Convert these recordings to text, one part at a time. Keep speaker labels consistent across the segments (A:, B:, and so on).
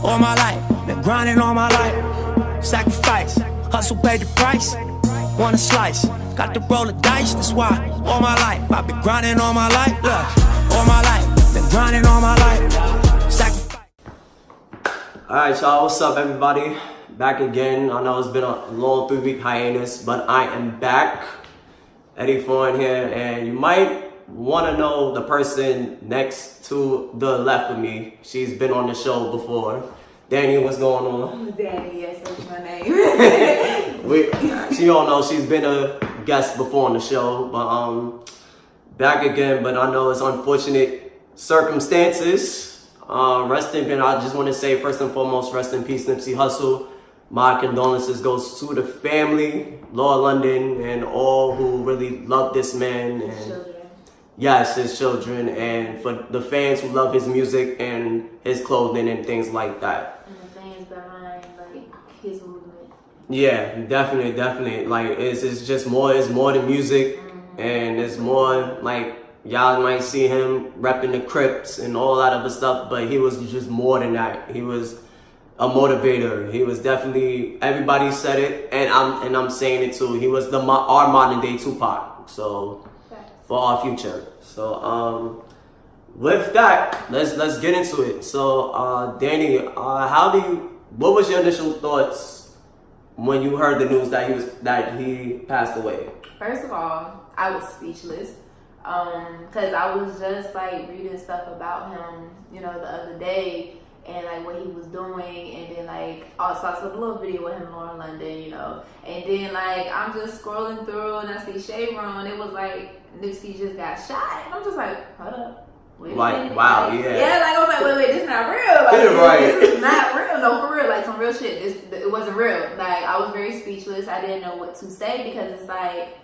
A: all my life, been grinding all my life. Sacrifice, hustle paid the price. Want a slice, got to roll the dice. That's why all my life I've been grinding all my life. Look, all my life, been grinding all my life. Sacrifice.
B: Alright, y'all, what's up, everybody? Back again. I know it's been a long 3-week hiatus, but I am back. Eddie Foreign here, and you might want to know the person next to the left of me. She's been on the show before. Danny, what's going on?
C: Danny, yes, that's my name.
B: She don't know she's been a guest before on the show, but back again. But I know it's unfortunate circumstances. Rest in peace. I just want to say first and foremost, rest in peace, Nipsey Hussle. My condolences goes to the family, Lord London, and all who really love this man. And
C: Children.
B: yes, his children, and for the fans who love his music and his clothing and things like that.
C: And the fans behind like his movement.
B: Yeah, definitely. Like it's just more. It's more than music, and it's more like y'all might see him repping the Crips and all that other stuff, but he was just more than that. He was a motivator. He was definitely, everybody said it, and I'm saying it too. He was our modern day Tupac. So for our future. So with that, let's get into it. So Danny, what was your initial thoughts when you heard the news that he passed away?
C: First of all, I was speechless. Cause I was just like reading stuff about him, the other day, and like what he was doing, and then like also I saw a little video with him in London, and then like I'm just scrolling through and I see Shade Room, and it was like Nipsey just got shot, and I'm just like, hold up. Wait
B: like,
C: a minute.
B: wow,
C: like,
B: yeah.
C: Yeah, like I was like, wait, this is not real. Like,
B: right.
C: This is not real. No, for real. Like some real shit. It wasn't real. Like I was very speechless. I didn't know what to say because it's like,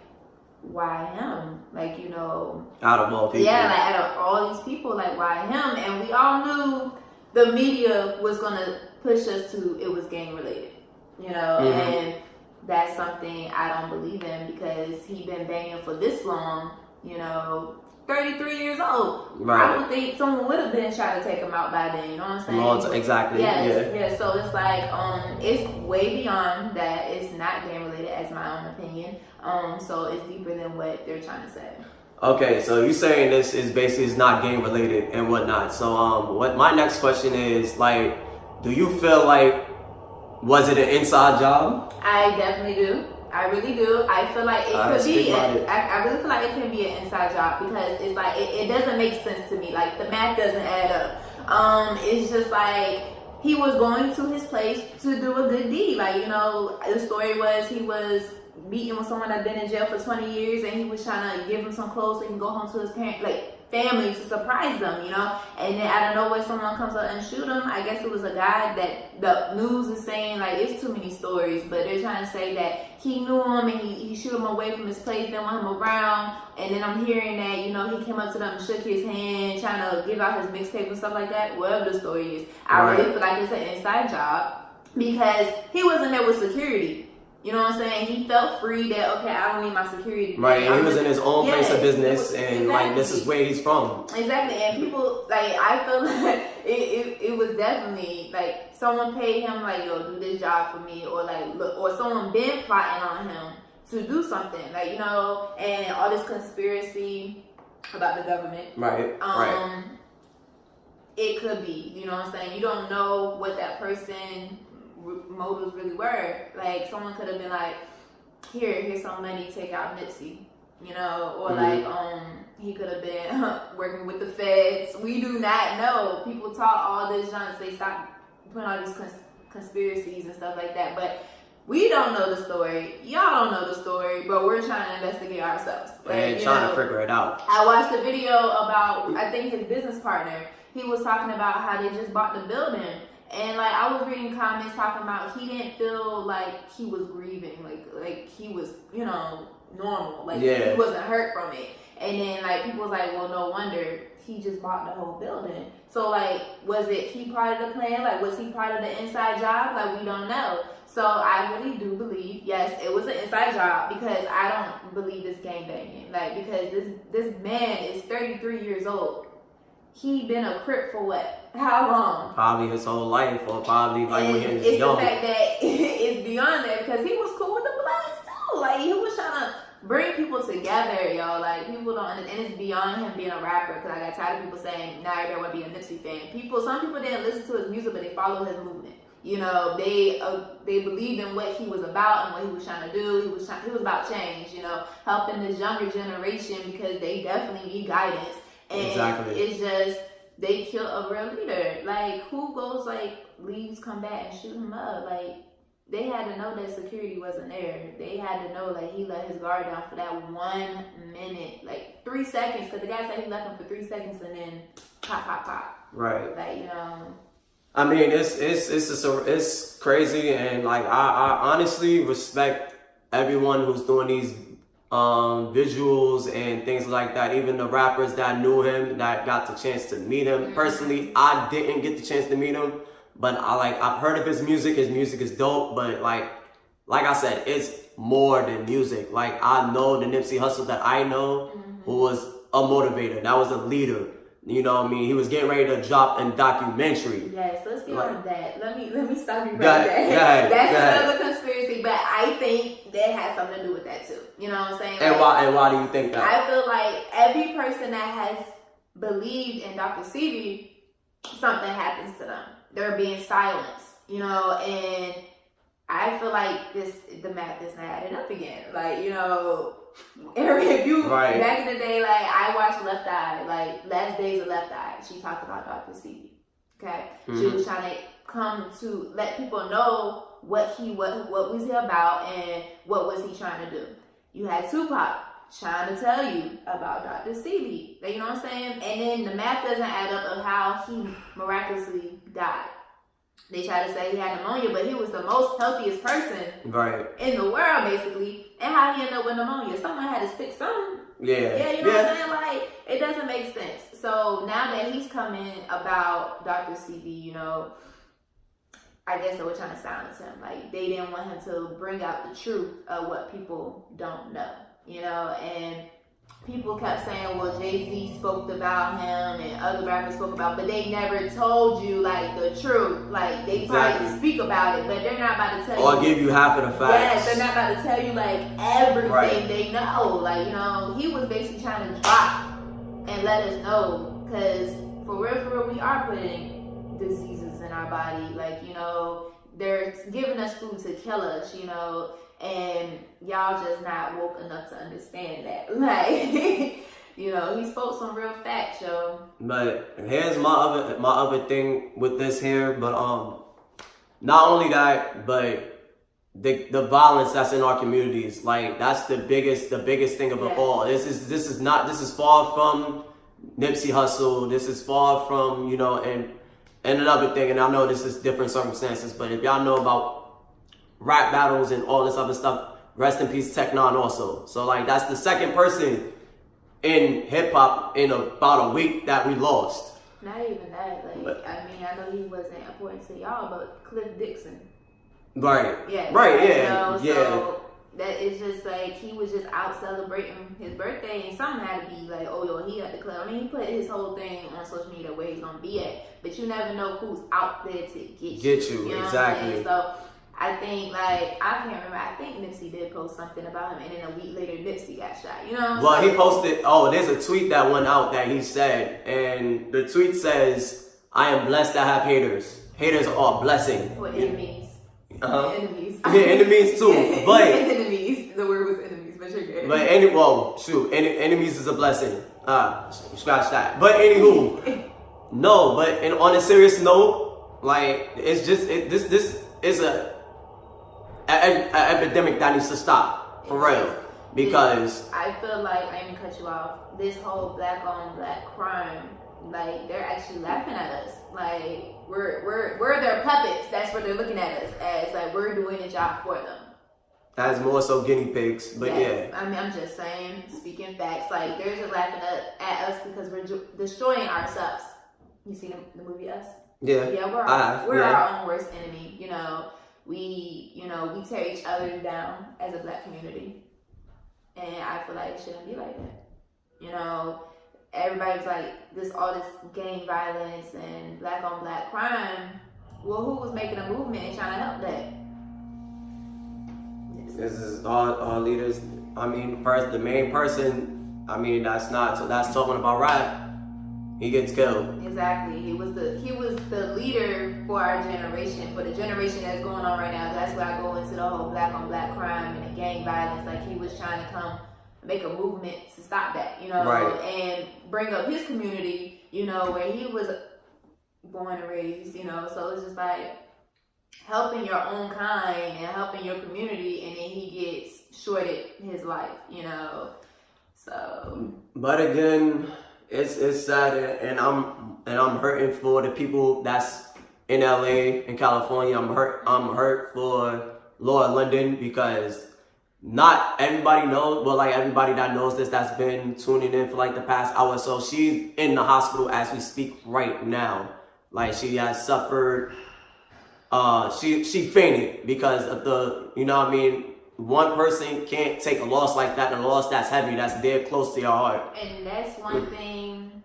C: why him? Like,
B: out of all people.
C: Yeah, like out of all these people, like why him? And we all knew the media was gonna push us to it was gang related, and that's something I don't believe in because he been banging for this long, 33 years old.
B: Right.
C: I would think someone would have been trying to take him out by then, you know what I'm saying?
B: Exactly.
C: Yeah. So it's like, it's way beyond that. It's not gang related, as my own opinion. So it's deeper than what they're trying to say.
B: Okay, so you saying this is basically is not game related and whatnot. So what my next question is, like, do you feel like was it an inside job?
C: I definitely do. I really do. I feel like it could be. I really feel like it can be an inside job because it's like it doesn't make sense to me. Like the math doesn't add up. It's just like he was going to his place to do a good deed. Like the story was he was meeting with someone that been in jail for 20 years, and he was trying to give him some clothes so he can go home to his parents, family, to surprise them, and then out of nowhere someone comes up and shoot him. I guess it was a guy that the news is saying, like, it's too many stories, but they're trying to say that he knew him and he shoot him away from his place, didn't want him around, and then I'm hearing that, he came up to them and shook his hand, trying to give out his mixtape and stuff like that, whatever the story is. I really feel like it's an inside job because he wasn't there with security. You know what I'm saying? He felt free that, okay, I don't need my security.
B: Right, and he was in his own place of business, and like this is where he's from.
C: Exactly, and people, like, I feel like it was definitely, like, someone paid him, like, yo, do this job for me, or like, look, or someone been plotting on him to do something, like, and all this conspiracy about the government.
B: Right.
C: It could be, you know what I'm saying? You don't know what that person motives really were. Like someone could have been like, here's some money, take out Nipsey, or like he could have been working with the feds. We do not know. People talk all this junk, they stop putting all these conspiracies and stuff like that, but we don't know the story. Y'all don't know the story, but we're trying to investigate ourselves.
B: And trying to figure it out.
C: I watched a video about, I think his business partner, he was talking about how they just bought the building. And like I was reading comments talking about he didn't feel like he was grieving, like he was, normal, like he wasn't hurt from it. And then like people was like, well, no wonder he just bought the whole building. So like, was it he part of the plan? Like, was he part of the inside job? Like, we don't know. So I really do believe, yes, it was an inside job because I don't believe this gangbanging. Like, because this man is 33 years old. he been a Crip for what? How long?
B: Probably his whole life, or probably like
C: and
B: when he was
C: it's
B: young.
C: The fact that it's beyond that, because he was cool with the Bloods too. Like, he was trying to bring people together, y'all. Like, people don't understand. And it's beyond him being a rapper, because I got tired of people saying, nah, everybody want to be a Nipsey fan. Some people didn't listen to his music, but they follow his movement. You know, they believed in what he was about and what he was trying to do. He was about change, you know, helping this younger generation, because they definitely need guidance. And
B: exactly.
C: It's just, they kill a real leader. Like, who goes, like, leaves, come back and shoot him up? Like, they had to know that security wasn't there. They had to know that he let his guard down for that 1 minute, like 3 seconds, because the guy said he left him for 3 seconds and then pop, pop, pop.
B: Right.
C: Like, you know.
B: I mean, it's crazy, and like I honestly respect everyone who's doing these visuals and things like that. Even the rappers that knew him, that got the chance to meet him. Personally, I didn't get the chance to meet him, but I've heard of his music. His music is dope, but like I said, it's more than music. Like, I know the Nipsey Hussle that I know, who was a motivator, that was a leader. You know what I mean? He was getting ready to drop a documentary.
C: Yes, let's get on that. Let me stop you right there. That's another conspiracy, but I think that has something to do with that too. You know what I'm saying?
B: And why do you think that?
C: I feel like every person that has believed in Dr. Sebi, something happens to them. They're being silenced, you know, and I feel like the math is not adding up again. Like, you know, if you back in the day, like, I watched Left Eye, like Last Days of Left Eye. She talked about Dr. Sebi. Okay, she was trying to come to let people know what was he about and what was he trying to do. You had Tupac trying to tell you about Dr. Sebi. You know what I'm saying? And then the math doesn't add up of how he miraculously died. They try to say he had pneumonia, but he was the most healthiest person in the world, basically. And how he ended up with pneumonia? Someone had to stick something. Yeah, you know what I'm saying? Like, it doesn't make sense. So now that he's coming about Dr. Sebi, you know, I guess they were trying to silence him. Like, they didn't want him to bring out the truth of what people don't know, you know? And people kept saying, well, Jay-Z spoke about him and other rappers spoke about, but they never told you, like, the truth. Like, they probably speak about it, but they're not about to tell you.
B: Or give you half of the facts.
C: Yes, they're not about to tell you, like, everything they know. Like, you know, he was basically trying to drop and let us know, because for real, we are putting diseases in our body. Like, you know, they're giving us food to kill us, you know, and y'all just not woke enough to understand that. Like, you know, he spoke some real facts, yo.
B: But here's my other thing with this here, but not only that, but the violence that's in our communities, like, that's the biggest thing of it all. This is far from Nipsey Hussle. This is far from, you know, and another thing, and I know this is different circumstances, but if y'all know about rap battles and all this other stuff, rest in peace Tech Nine also. So, like, that's the second person in hip hop in about a week that we lost.
C: Not even that. Like, I mean, I know he wasn't important to y'all, but Cliff Dixon.
B: Right.
C: Yeah.
B: Right.
C: You
B: Yeah.
C: know,
B: Yeah.
C: So that is just like, he was just out celebrating his birthday, and something had to be like, oh, yo, he at the club. I mean, he put his whole thing on social media where he's gonna be at, but you never know who's out there to get you.
B: You
C: know
B: exactly.
C: So I think, like, I can't remember, I think Nipsey did post something about him, and then a week later Nipsey got shot, you know?
B: Well, he posted, there's a tweet that went out that he said, and the tweet says, I am blessed to have haters. Haters are a blessing.
C: Or enemies. Enemies.
B: Yeah, enemies too. But
C: enemies. The word was enemies, but you're good.
B: But enemies is a blessing. Scratch that. But anywho, no. But on a serious note, like, it's just this is a epidemic that needs to stop for real. Because
C: I feel like, I didn't cut you off, this whole black on black crime, like, they're actually laughing at us. Like, we're their puppets. That's what they're looking at us as. Like, we're doing a job for them.
B: That's more so guinea pigs, but yeah.
C: I mean, I'm just saying, speaking facts. Like, they're just laughing at us because we're destroying ourselves. You seen the movie Us?
B: Yeah.
C: Yeah, we're our own worst enemy. You know, we tear each other down as a black community, and I feel like it shouldn't be like that. You know, everybody was like, all this gang violence and black on black crime. Well, who was making a movement and trying to help that?
B: This is all leaders. I mean, the main person, I mean, that's talking about rap. He gets killed.
C: Exactly. He was the leader for our generation, for the generation that's going on right now. That's where I go into the whole black on black crime and the gang violence. Like, he was trying to come make a movement to stop that,
B: right.
C: And bring up his community, where he was born and raised, So it's just like helping your own kind and helping your community, and then he gets shorted his life, So.
B: But again, it's sad, and I'm hurting for the people that's in LA and California. I'm hurt for Laura London, because not everybody knows, but like everybody that knows this, that's been tuning in for like the past hour or so, she's in the hospital as we speak right now. Like, she has suffered, she fainted because of the, one person can't take a loss like that, and a loss that's heavy, that's there close to your heart.
C: And that's one thing,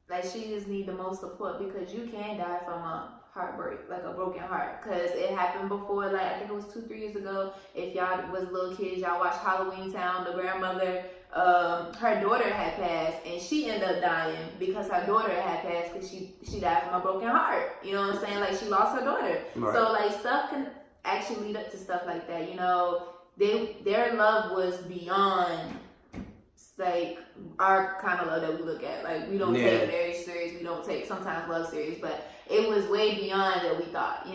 C: like, she just need the most support, because you can die from a heartbreak, like a broken heart, because it happened before. Like, I think it was 2-3 years ago. If y'all was little kids, y'all watched Halloween Town. The grandmother, her daughter had passed, and she ended up dying because her daughter had passed, because she died from a broken heart. You know what I'm saying? Like, she lost her daughter.
B: Right.
C: So like, stuff can actually lead up to stuff like that. Their love was beyond like our kind of love that we look at. Like, we don't take it very serious. We don't take sometimes love serious, but it was way beyond that we thought.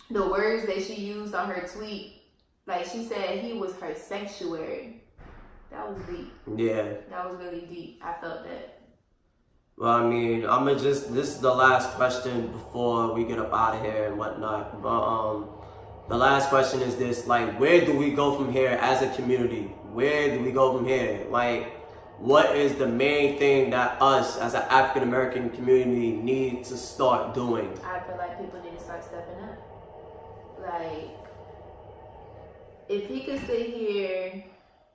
C: The words that she used on her tweet, like, she said he was her sanctuary. That was deep. Yeah. That was really deep. I felt that.
B: Well, I mean, this is the last question before we get up out of here and whatnot. But the last question is this: like, where do we go from here as a community? Where do we go from here? Like, what is the main thing that us as an African American community need to start doing?
C: I feel like people need to start stepping up. Like, if he could sit here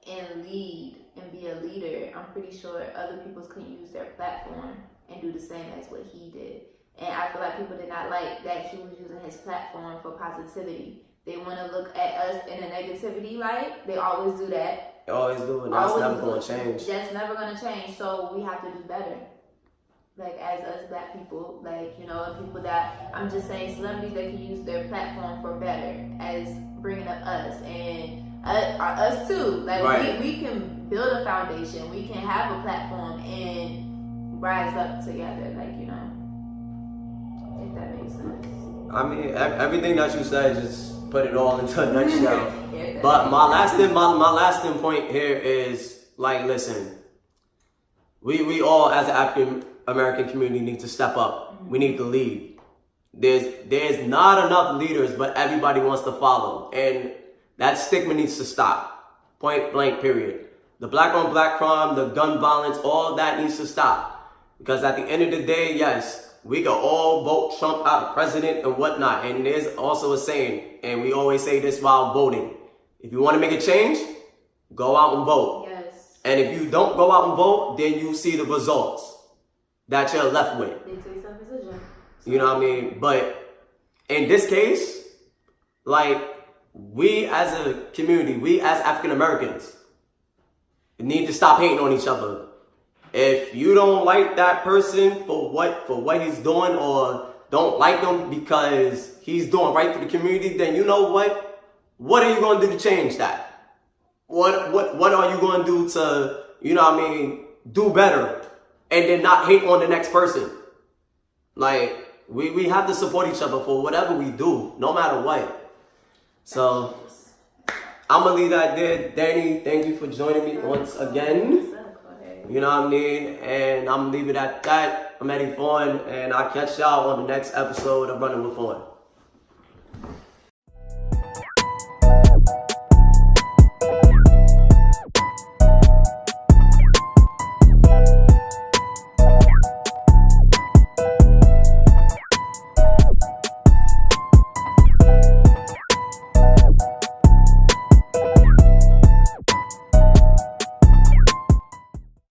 C: and lead and be a leader, I'm pretty sure other people can use their platform and do the same as what he did. And I feel like people did not like that he was using his platform for positivity. They want to look at us in a negativity light. They always do that.
B: They always do, and that's never going to change.
C: That's never going to change. So we have to do better. Like, as us black people, like, people that, I'm just saying, celebrities that can use their platform for better, as bringing up us and us too. Like, right. we can build a foundation. We can have a platform and rise up together. Like, if that makes sense.
B: I mean, everything that you said, just put it all into a nutshell. But my last point here is, like, listen, we all as an African American community need to step up. We need to lead. There's not enough leaders, but everybody wants to follow, and that stigma needs to stop. Point blank, period. The black on black crime, the gun violence, all that needs to stop. Because at the end of the day, yes, we can all vote Trump out of president and whatnot. And there's also a saying, and we always say this while voting: if you want to make a change, go out and vote.
C: Yes.
B: And if you don't go out and vote, then you see the results that you're left with.
C: They take some decision.
B: You know what I mean? But in this case, like, we as a community, we as African Americans need to stop hating on each other. If you don't like that person for what he's doing, or don't like him because he's doing right for the community, then you know what? What are you going to do to change that? What are you going to do to, do better and then not hate on the next person? Like, we have to support each other for whatever we do, no matter what. So I'm going to leave that there. Danny, thank you for joining me once again. You know what I mean? And I'm going to leave it at that. I'm Eddie Fawn, and I'll catch y'all on the next episode of Running with Fawn.